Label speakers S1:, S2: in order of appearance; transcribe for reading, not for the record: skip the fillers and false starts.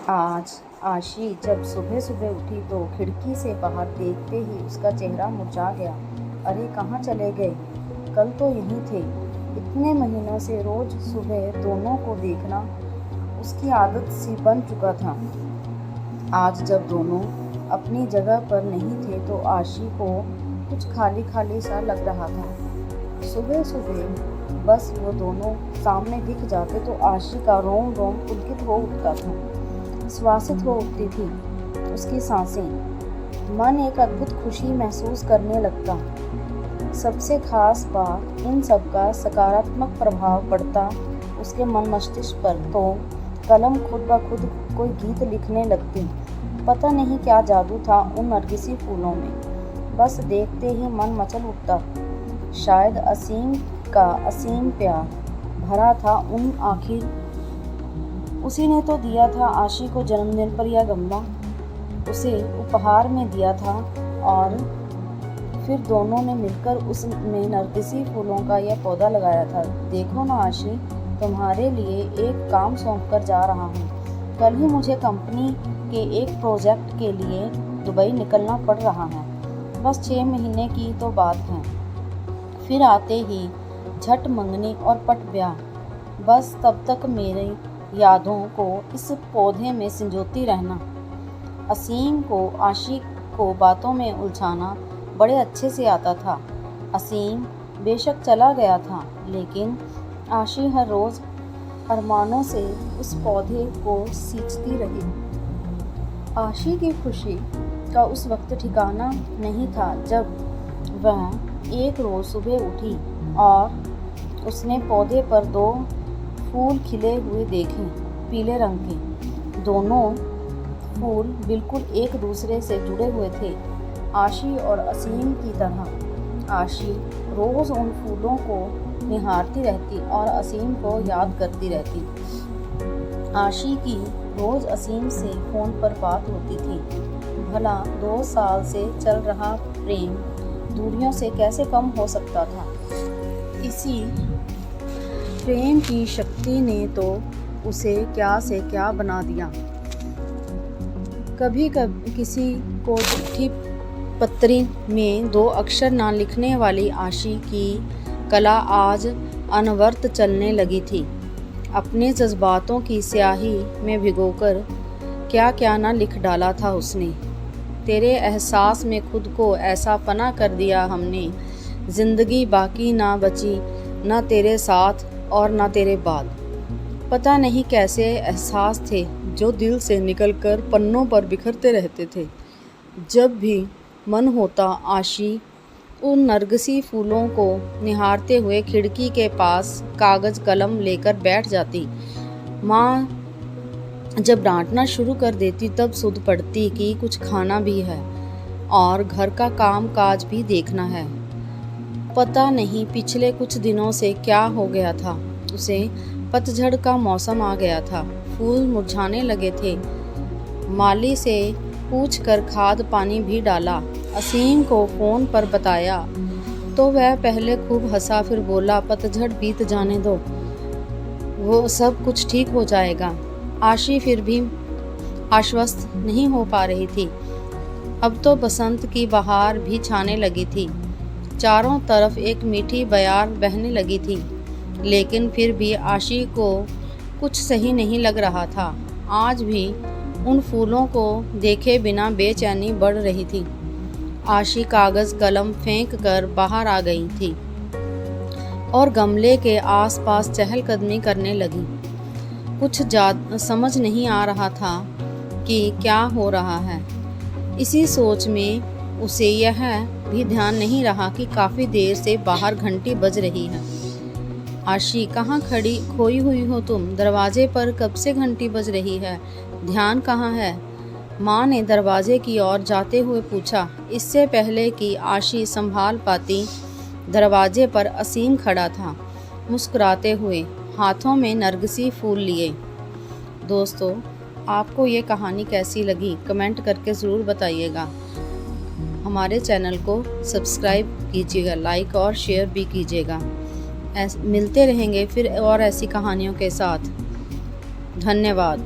S1: आज आशी जब सुबह सुबह उठी तो खिड़की से बाहर देखते ही उसका चेहरा मुरझा गया। अरे कहाँ चले गए? कल तो यहीं थे। इतने महीनों से रोज सुबह दोनों को देखना उसकी आदत सी बन चुका था। आज जब दोनों अपनी जगह पर नहीं थे तो आशी को कुछ खाली खाली सा लग रहा था। सुबह सुबह बस वो दोनों सामने दिख जाते तो आशी का रोम रोम पुलकित हो उठता था। श्वासित हो उठती थी उसकी सांसें। मन एक अद्भुत खुशी महसूस करने लगता। सबसे खास बात, इन सब का सकारात्मक प्रभाव पड़ता उसके मन मस्तिष्क पर तो कलम खुद ब खुद कोई गीत लिखने लगती। पता नहीं क्या जादू था उन नरगिसी फूलों में। बस देखते ही मन मचल उठता। शायद असीम का असीम प्यार भरा था उन आखिर उसी ने तो दिया था आशी को जन्मदिन पर यह गमला, उसे उपहार में दिया था और फिर दोनों ने मिलकर उसमें नरगिसी फूलों का यह पौधा लगाया था। देखो ना आशी, तुम्हारे लिए एक काम सौंप कर जा रहा हूँ। कल ही मुझे कंपनी के एक प्रोजेक्ट के लिए दुबई निकलना पड़ रहा है। बस 6 महीने की तो बात है। फिर आते ही झट मंगनी और पट ब्याह। बस तब तक मेरी यादों को इस पौधे में संजोती रहना। असीम को आशी को बातों में उलझाना बड़े अच्छे से आता था। असीम बेशक चला गया था, लेकिन आशी हर रोज़ अरमानों से उस पौधे को सींचती रही। आशी की खुशी का उस वक्त ठिकाना नहीं था जब वह एक रोज़ सुबह उठी और उसने पौधे पर 2 फूल खिले हुए देखे, पीले रंग के। दोनों फूल बिल्कुल एक दूसरे से जुड़े हुए थे, आशी और असीम की तरह। आशी रोज़ उन फूलों को निहारती रहती और असीम को याद करती रहती। आशी की रोज़ असीम से फ़ोन पर बात होती थी। भला 2 साल से चल रहा प्रेम दूरियों से कैसे कम हो सकता था। इसी प्रेम की शक्ति ने तो उसे क्या से क्या बना दिया। कभी कभी किसी को चिट्ठी पत्री में 2 अक्षर ना लिखने वाली आशी की कला आज अनवरत चलने लगी थी। अपने जज्बातों की स्याही में भिगोकर क्या क्या ना लिख डाला था उसने। तेरे एहसास में खुद को ऐसा फना कर दिया हमने, जिंदगी बाकी ना बची, ना तेरे साथ और ना तेरे बाद। पता नहीं कैसे एहसास थे जो दिल से निकलकर पन्नों पर बिखरते रहते थे। जब भी मन होता आशी उन नरगिसी फूलों को निहारते हुए खिड़की के पास कागज़ कलम लेकर बैठ जाती। माँ जब डांटना शुरू कर देती तब सुध पड़ती कि कुछ खाना भी है और घर का काम काज भी देखना है। पता नहीं पिछले कुछ दिनों से क्या हो गया था उसे। पतझड़ का मौसम आ गया था, फूल मुरझाने लगे थे। माली से पूछकर खाद पानी भी डाला। असीम को फ़ोन पर बताया तो वह पहले खूब हंसा, फिर बोला पतझड़ बीत जाने दो, वो सब कुछ ठीक हो जाएगा। आशी फिर भी आश्वस्त नहीं हो पा रही थी। अब तो बसंत की बहार भी छाने लगी थी। चारों तरफ एक मीठी बयार बहने लगी थी, लेकिन फिर भी आशी को कुछ सही नहीं लग रहा था। आज भी उन फूलों को देखे बिना बेचैनी बढ़ रही थी। आशी कागज़ कलम फेंक कर बाहर आ गई थी और गमले के आसपास चहलकदमी करने लगी। कुछ समझ नहीं आ रहा था कि क्या हो रहा है। इसी सोच में उसे यह भी ध्यान नहीं रहा कि काफ़ी देर से बाहर घंटी बज रही है। आशी, कहाँ खड़ी खोई हुई हो तुम? दरवाजे पर कब से घंटी बज रही है, ध्यान कहाँ है? माँ ने दरवाजे की ओर जाते हुए पूछा। इससे पहले कि आशी संभाल पाती, दरवाजे पर असीम खड़ा था, मुस्कुराते हुए, हाथों में नरगिसी फूल लिए। दोस्तों, आपको ये कहानी कैसी लगी कमेंट करके ज़रूर बताइएगा। हमारे चैनल को सब्सक्राइब कीजिएगा, लाइक और शेयर भी कीजिएगा। मिलते रहेंगे फिर और ऐसी कहानियों के साथ। धन्यवाद।